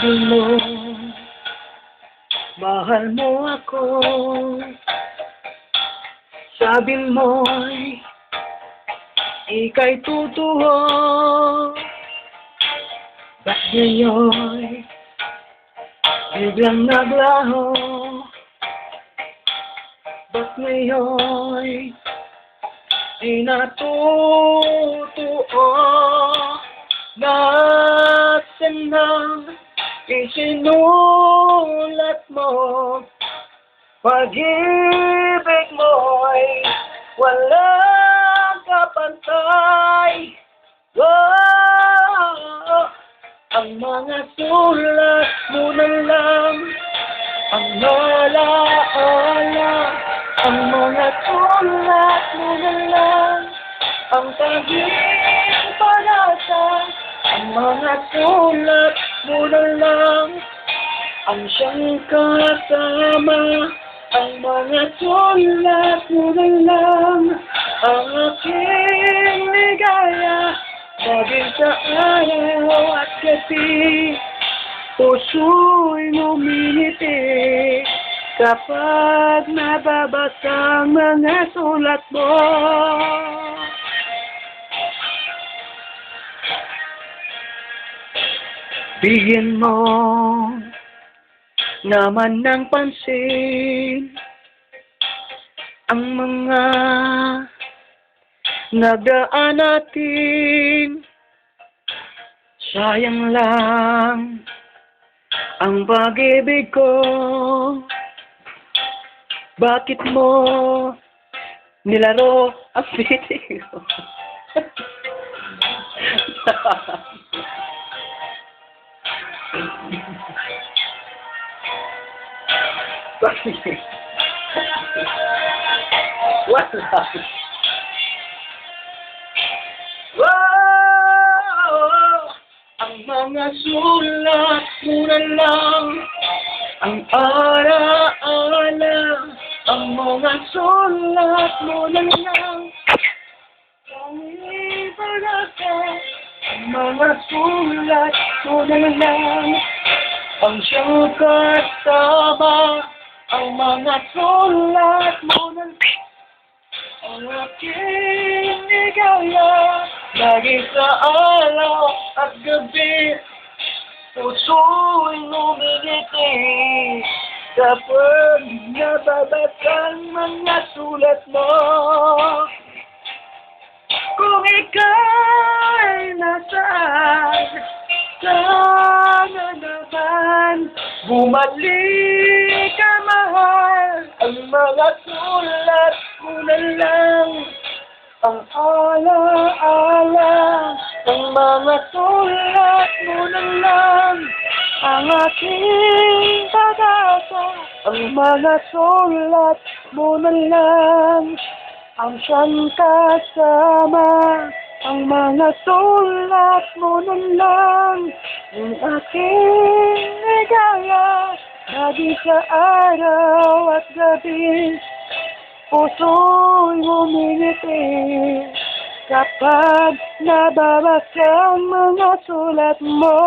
Sabi mo, mahal mo ako. Sabi mo'y ika'y totoo. Ba't ngayon biglang naglaho? Ba't ngayon di natutuo? Nasaan na isinulat mo? Pag-ibig mo'y walang kapantay. Oh, ang mga sulat mo na lang ang alaala. Ang mga sulat mo na lang ang tanging pag-asa. Ang mga sulat mo na lang ang siyang kasama. Ang mga sulat mo na lang ang aking ligaya. Maging sa araw at gabi, puso'y ngumingiti kapag nababasa ang mga sulat mo. Bigyan mo naman ng pansin ang mga nagdaan natin. Sayang lang ang pag-ibig ko. Bakit mo nilaro ang piling ko? Wala. Wow! Ang mga sulat mo na lang ang ara-ala. Ang mga sulat mo na lang ang ibaraka. Ang mga sulat mo na lang ang siyang kasama. Ang mga sulat mo na lang ang aking ligaya. Lagi sa araw at gabi, puso'y ngumingiti kapag nababasa ang mga sulat mo. Kung ika'y nasaan, sana naman bumalik ka, mahal. Ang mga sulat mo na lang ang ala-ala. Ang mga sulat mo na lang ang aking pag-asa. Ang mga sulat mo na lang ang siyang kasama. Ang mga sulat mo na lang ang aking ligaya. Lagi sa araw at gabi, puso'y ngumingiti kapag nababasa ang mga sulat mo.